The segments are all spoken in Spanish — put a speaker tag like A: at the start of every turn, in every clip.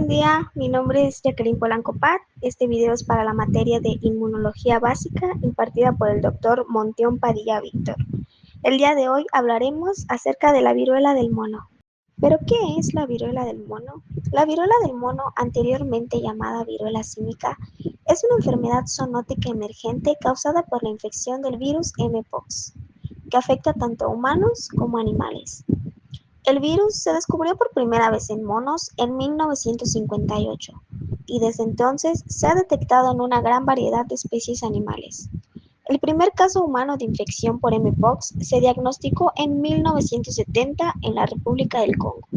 A: buen día. Mi nombre es Jacqueline Polanco Pat. Este video es para la materia de Inmunología Básica impartida por el doctor Montión Padilla Víctor. El día de hoy hablaremos acerca de la viruela del mono. ¿Pero qué es la viruela del mono? La viruela del mono, anteriormente llamada viruela símica, es una enfermedad zoonótica emergente causada por la infección del virus mpox, que afecta tanto a humanos como a animales. El virus se descubrió por primera vez en monos en 1958 y desde entonces se ha detectado en una gran variedad de especies animales. El primer caso humano de infección por mpox se diagnosticó en 1970 en la República del Congo.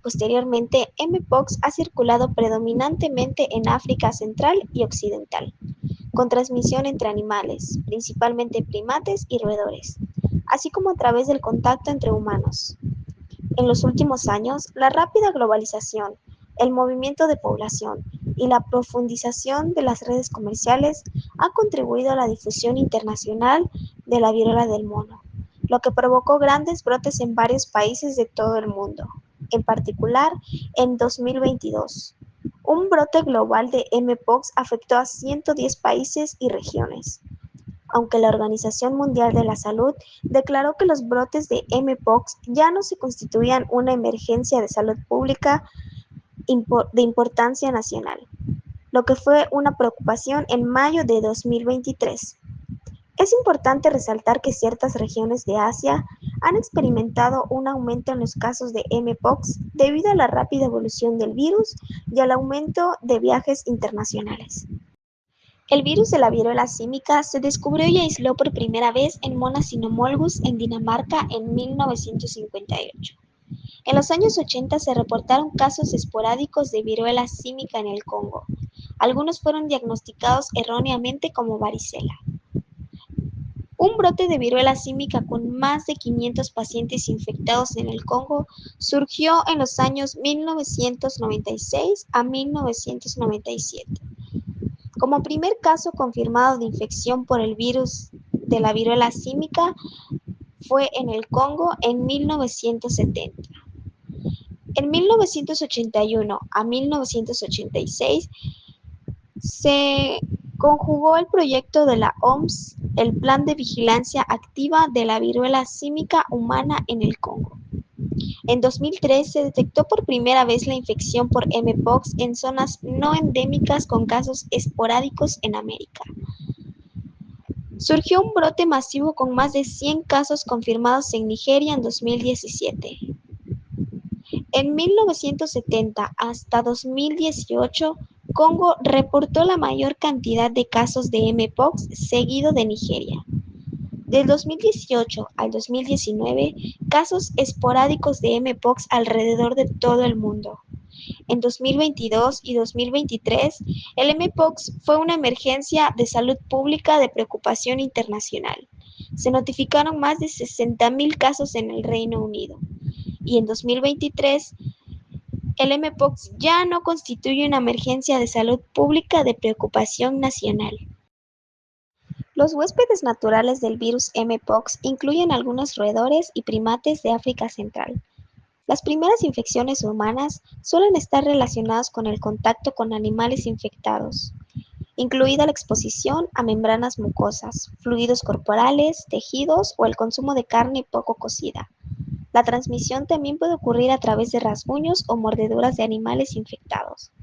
A: Posteriormente, mpox ha circulado predominantemente en África Central y Occidental, con transmisión entre animales, principalmente primates y roedores, así como a través del contacto entre humanos. En los últimos años, la rápida globalización, el movimiento de población y la profundización de las redes comerciales ha contribuido a la difusión internacional de la viruela del mono, lo que provocó grandes brotes en varios países de todo el mundo. En particular, en 2022, un brote global de mpox afectó a 110 países y regiones. Aunque la Organización Mundial de la Salud declaró que los brotes de mpox ya no se constituían una emergencia de salud pública de importancia nacional, lo que fue una preocupación en mayo de 2023. Es importante resaltar que ciertas regiones de Asia han experimentado un aumento en los casos de mpox debido a la rápida evolución del virus y al aumento de viajes internacionales. El virus de la viruela símica se descubrió y aisló por primera vez en Mona cynomolgus en Dinamarca en 1958. En los años 80 se reportaron casos esporádicos de viruela símica en el Congo. Algunos fueron diagnosticados erróneamente como varicela. Un brote de viruela símica con más de 500 pacientes infectados en el Congo surgió en los años 1996 a 1997. Como primer caso confirmado de infección por el virus de la viruela símica fue en el Congo en 1970. En 1981 a 1986 se conjugó el proyecto de la OMS, el Plan de Vigilancia Activa de la Viruela Símica Humana en el Congo. En 2003 se detectó por primera vez la infección por mpox en zonas no endémicas con casos esporádicos en América. Surgió un brote masivo con más de 100 casos confirmados en Nigeria en 2017. En 1970 hasta 2018, Congo reportó la mayor cantidad de casos de mpox seguido de Nigeria. Del 2018 al 2019, casos esporádicos de mpox alrededor de todo el mundo. En 2022 y 2023, el mpox fue una emergencia de salud pública de preocupación internacional. Se notificaron más de 60.000 casos en el Reino Unido. Y en 2023, el mpox ya no constituye una emergencia de salud pública de preocupación nacional. Los huéspedes naturales del virus mpox incluyen algunos roedores y primates de África Central. Las primeras infecciones humanas suelen estar relacionadas con el contacto con animales infectados, incluida la exposición a membranas mucosas, fluidos corporales, tejidos o el consumo de carne poco cocida. La transmisión también puede ocurrir a través de rasguños o mordeduras de animales infectados.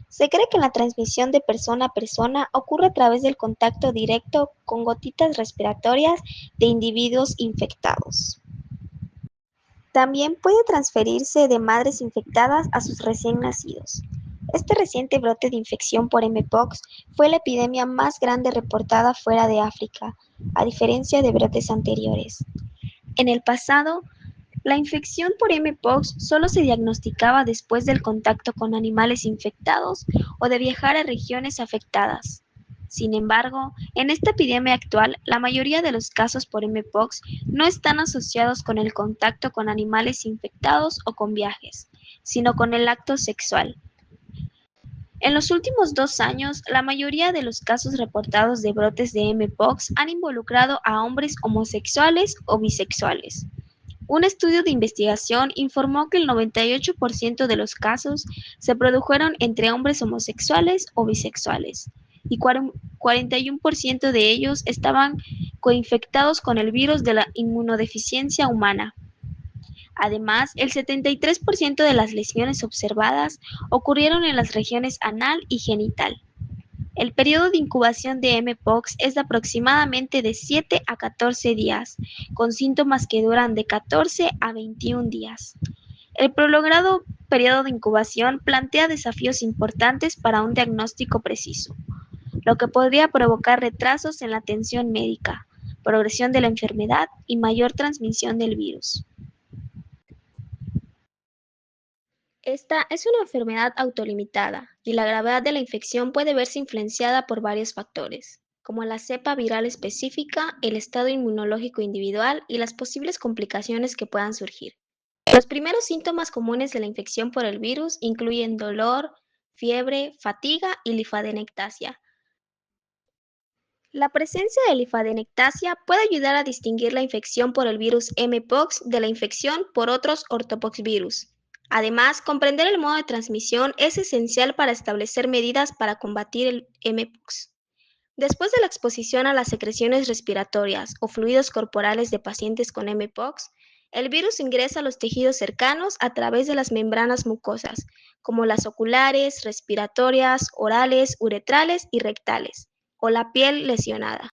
A: Se cree que la transmisión de persona a persona ocurre a través del contacto directo con gotitas respiratorias de individuos infectados. También puede transferirse de madres infectadas a sus recién nacidos. Este reciente brote de infección por mpox fue la epidemia más grande reportada fuera de África, a diferencia de brotes anteriores. En el pasado, la infección por mpox solo se diagnosticaba después del contacto con animales infectados o de viajar a regiones afectadas. Sin embargo, en esta epidemia actual, la mayoría de los casos por mpox no están asociados con el contacto con animales infectados o con viajes, sino con el acto sexual. En los últimos 2 años, la mayoría de los casos reportados de brotes de mpox han involucrado a hombres homosexuales o bisexuales. Un estudio de investigación informó que el 98% de los casos se produjeron entre hombres homosexuales o bisexuales, y 41% de ellos estaban coinfectados con el virus de la inmunodeficiencia humana. Además, el 73% de las lesiones observadas ocurrieron en las regiones anal y genital. El periodo de incubación de mpox es de aproximadamente de 7 a 14 días, con síntomas que duran de 14 a 21 días. El prolongado periodo de incubación plantea desafíos importantes para un diagnóstico preciso, lo que podría provocar retrasos en la atención médica, progresión de la enfermedad y mayor transmisión del virus. Esta es una enfermedad autolimitada y la gravedad de la infección puede verse influenciada por varios factores, como la cepa viral específica, el estado inmunológico individual y las posibles complicaciones que puedan surgir. Los primeros síntomas comunes de la infección por el virus incluyen dolor, fiebre, fatiga y linfadenectasia. La presencia de linfadenectasia puede ayudar a distinguir la infección por el virus mpox de la infección por otros ortopoxvirus. Además, comprender el modo de transmisión es esencial para establecer medidas para combatir el mpox. Después de la exposición a las secreciones respiratorias o fluidos corporales de pacientes con mpox, el virus ingresa a los tejidos cercanos a través de las membranas mucosas, como las oculares, respiratorias, orales, uretrales y rectales, o la piel lesionada.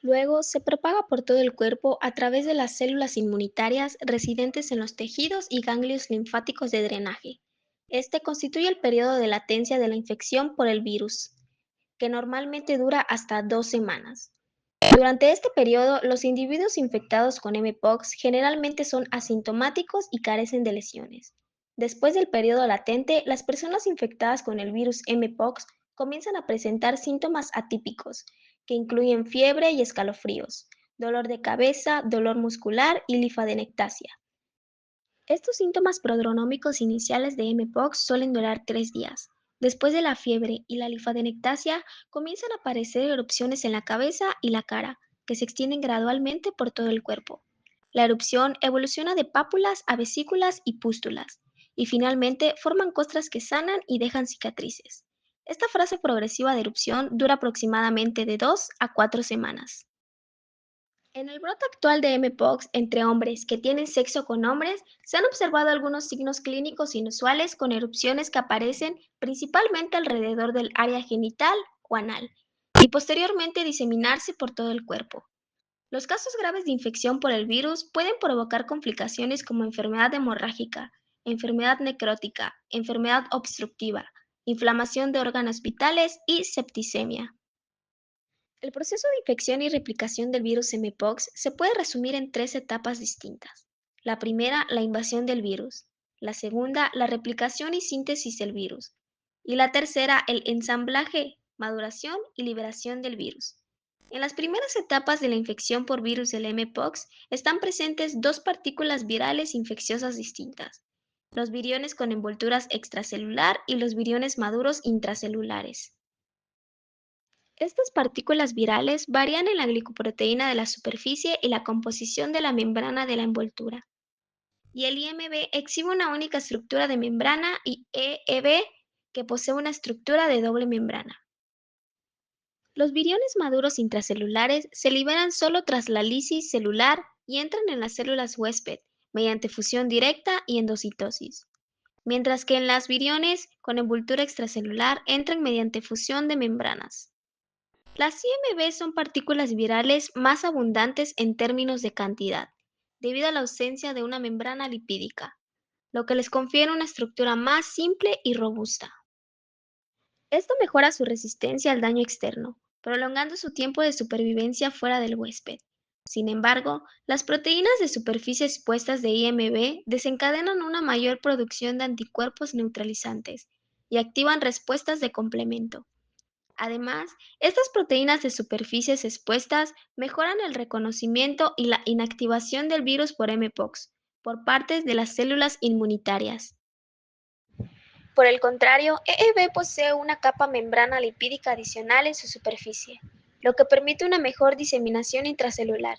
A: Luego se propaga por todo el cuerpo a través de las células inmunitarias residentes en los tejidos y ganglios linfáticos de drenaje. Este constituye el periodo de latencia de la infección por el virus, que normalmente dura hasta 2 semanas. Durante este periodo, los individuos infectados con mpox generalmente son asintomáticos y carecen de lesiones. Después del periodo latente, las personas infectadas con el virus mpox comienzan a presentar síntomas atípicos, que incluyen fiebre y escalofríos, dolor de cabeza, dolor muscular y linfadenectasia. Estos síntomas prodronómicos iniciales de mpox suelen durar 3 días. Después de la fiebre y la linfadenectasia, comienzan a aparecer erupciones en la cabeza y la cara, que se extienden gradualmente por todo el cuerpo. La erupción evoluciona de pápulas a vesículas y pústulas, y finalmente forman costras que sanan y dejan cicatrices. Esta fase progresiva de erupción dura aproximadamente de 2 a 4 semanas. En el brote actual de mpox entre hombres que tienen sexo con hombres, se han observado algunos signos clínicos inusuales con erupciones que aparecen principalmente alrededor del área genital o anal y posteriormente diseminarse por todo el cuerpo. Los casos graves de infección por el virus pueden provocar complicaciones como enfermedad hemorrágica, enfermedad necrótica, enfermedad obstructiva, inflamación de órganos vitales y septicemia. El proceso de infección y replicación del virus mpox se puede resumir en 3 etapas distintas. La primera, la invasión del virus. La segunda, la replicación y síntesis del virus. Y la tercera, el ensamblaje, maduración y liberación del virus. En las primeras etapas de la infección por virus del mpox están presentes 2 partículas virales infecciosas distintas: los viriones con envolturas extracelular y los viriones maduros intracelulares. Estas partículas virales varían en la glicoproteína de la superficie y la composición de la membrana de la envoltura. Y el IMB exhibe una única estructura de membrana y EEB que posee una estructura de doble membrana. Los viriones maduros intracelulares se liberan solo tras la lisis celular y entran en las células huésped mediante fusión directa y endocitosis, mientras que en las viriones con envoltura extracelular entran mediante fusión de membranas. Las IMB son partículas virales más abundantes en términos de cantidad, debido a la ausencia de una membrana lipídica, lo que les confiere una estructura más simple y robusta. Esto mejora su resistencia al daño externo, prolongando su tiempo de supervivencia fuera del huésped. Sin embargo, las proteínas de superficie expuestas de IMB desencadenan una mayor producción de anticuerpos neutralizantes y activan respuestas de complemento. Además, estas proteínas de superficies expuestas mejoran el reconocimiento y la inactivación del virus por mpox por parte de las células inmunitarias. Por el contrario, EEB posee una capa membrana lipídica adicional en su superficie, lo que permite una mejor diseminación intracelular.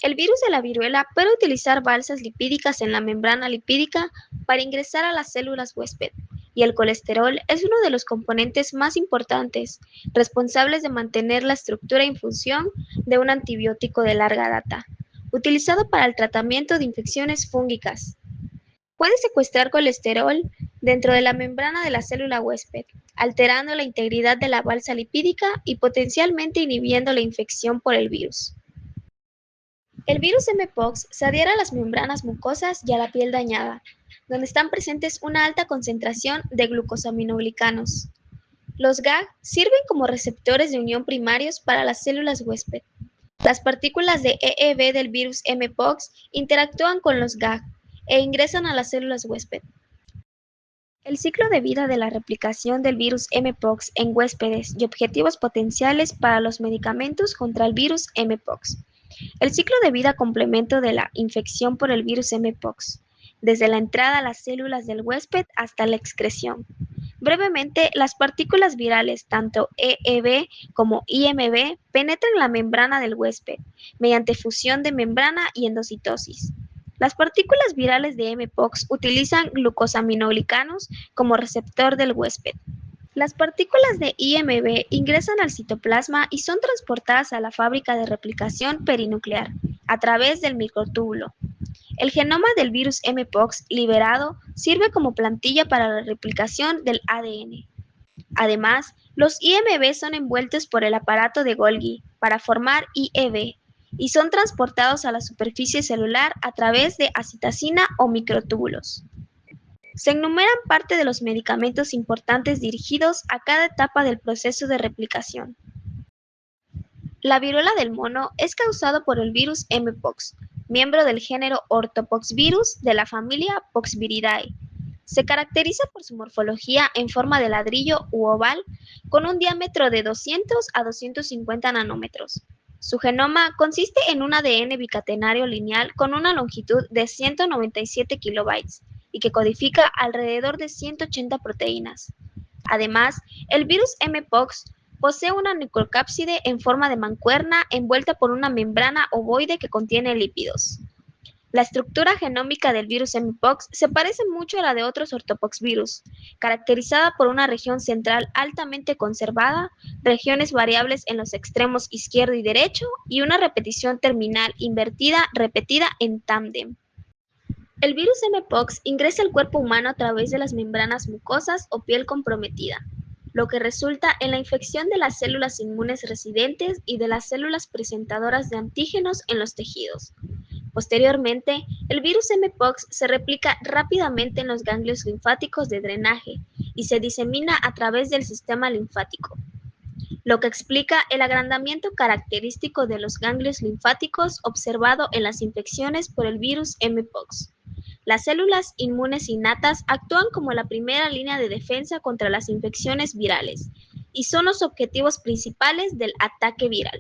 A: El virus de la viruela puede utilizar balsas lipídicas en la membrana lipídica para ingresar a las células huésped, y el colesterol es uno de los componentes más importantes, responsables de mantener la estructura y función de un antibiótico de larga data, utilizado para el tratamiento de infecciones fúngicas. Puede secuestrar colesterol dentro de la membrana de la célula huésped, alterando la integridad de la balsa lipídica y potencialmente inhibiendo la infección por el virus. El virus Mpox se adhiere a las membranas mucosas y a la piel dañada, donde están presentes una alta concentración de glucosaminoglicanos. Los GAG sirven como receptores de unión primarios para las células huésped. Las partículas de EEV del virus Mpox interactúan con los GAG e ingresan a las células huésped. El ciclo de vida de la replicación del virus Mpox en huéspedes y objetivos potenciales para los medicamentos contra el virus Mpox. El ciclo de vida complemento de la infección por el virus Mpox, desde la entrada a las células del huésped hasta la excreción. Brevemente, las partículas virales, tanto EEV como IMV, penetran la membrana del huésped mediante fusión de membrana y endocitosis. Las partículas virales de Mpox utilizan glucosaminoglicanos como receptor del huésped. Las partículas de IMV ingresan al citoplasma y son transportadas a la fábrica de replicación perinuclear a través del microtúbulo. El genoma del virus Mpox liberado sirve como plantilla para la replicación del ADN. Además, los IMV son envueltos por el aparato de Golgi para formar IEV y son transportados a la superficie celular a través de acitacina o microtúbulos. Se enumeran parte de los medicamentos importantes dirigidos a cada etapa del proceso de replicación. La viruela del mono es causada por el virus Mpox, miembro del género Orthopoxvirus de la familia Poxviridae. Se caracteriza por su morfología en forma de ladrillo u oval con un diámetro de 200 a 250 nanómetros. Su genoma consiste en un ADN bicatenario lineal con una longitud de 197 kilobytes y que codifica alrededor de 180 proteínas. Además, el virus Mpox posee una nucleocápside en forma de mancuerna envuelta por una membrana ovoide que contiene lípidos. La estructura genómica del virus Mpox se parece mucho a la de otros ortopoxvirus, caracterizada por una región central altamente conservada, regiones variables en los extremos izquierdo y derecho y una repetición terminal invertida repetida en tándem. El virus Mpox ingresa al cuerpo humano a través de las membranas mucosas o piel comprometida, lo que resulta en la infección de las células inmunes residentes y de las células presentadoras de antígenos en los tejidos. Posteriormente, el virus Mpox se replica rápidamente en los ganglios linfáticos de drenaje y se disemina a través del sistema linfático, lo que explica el agrandamiento característico de los ganglios linfáticos observado en las infecciones por el virus Mpox. Las células inmunes innatas actúan como la primera línea de defensa contra las infecciones virales y son los objetivos principales del ataque viral.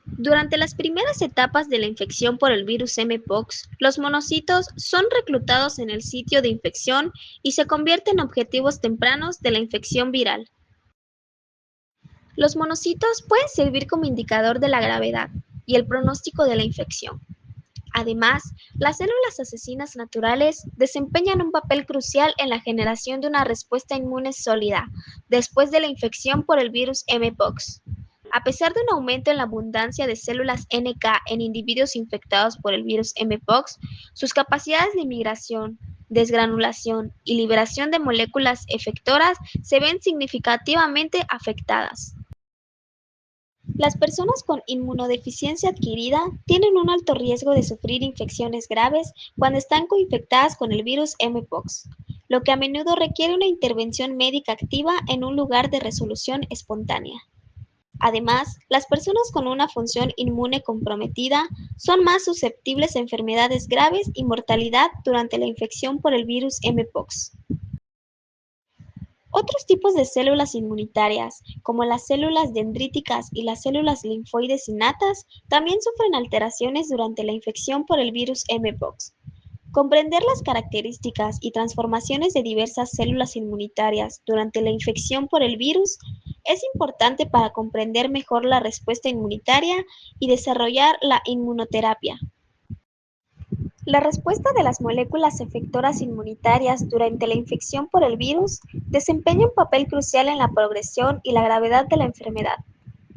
A: Durante las primeras etapas de la infección por el virus Mpox, los monocitos son reclutados en el sitio de infección y se convierten en objetivos tempranos de la infección viral. Los monocitos pueden servir como indicador de la gravedad y el pronóstico de la infección. Además, las células asesinas naturales desempeñan un papel crucial en la generación de una respuesta inmune sólida después de la infección por el virus Mpox. A pesar de un aumento en la abundancia de células NK en individuos infectados por el virus Mpox, sus capacidades de migración, desgranulación y liberación de moléculas efectoras se ven significativamente afectadas. Las personas con inmunodeficiencia adquirida tienen un alto riesgo de sufrir infecciones graves cuando están coinfectadas con el virus Mpox, lo que a menudo requiere una intervención médica activa en un lugar de resolución espontánea. Además, las personas con una función inmune comprometida son más susceptibles a enfermedades graves y mortalidad durante la infección por el virus Mpox. Otros tipos de células inmunitarias, como las células dendríticas y las células linfoides innatas, también sufren alteraciones durante la infección por el virus Mpox. Comprender las características y transformaciones de diversas células inmunitarias durante la infección por el virus Es importante para comprender mejor la respuesta inmunitaria y desarrollar la inmunoterapia. La respuesta de las moléculas efectoras inmunitarias durante la infección por el virus desempeña un papel crucial en la progresión y la gravedad de la enfermedad.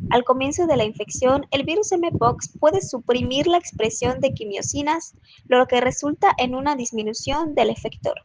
A: Al comienzo de la infección, el virus mpox puede suprimir la expresión de quimiosinas, lo que resulta en una disminución del efector.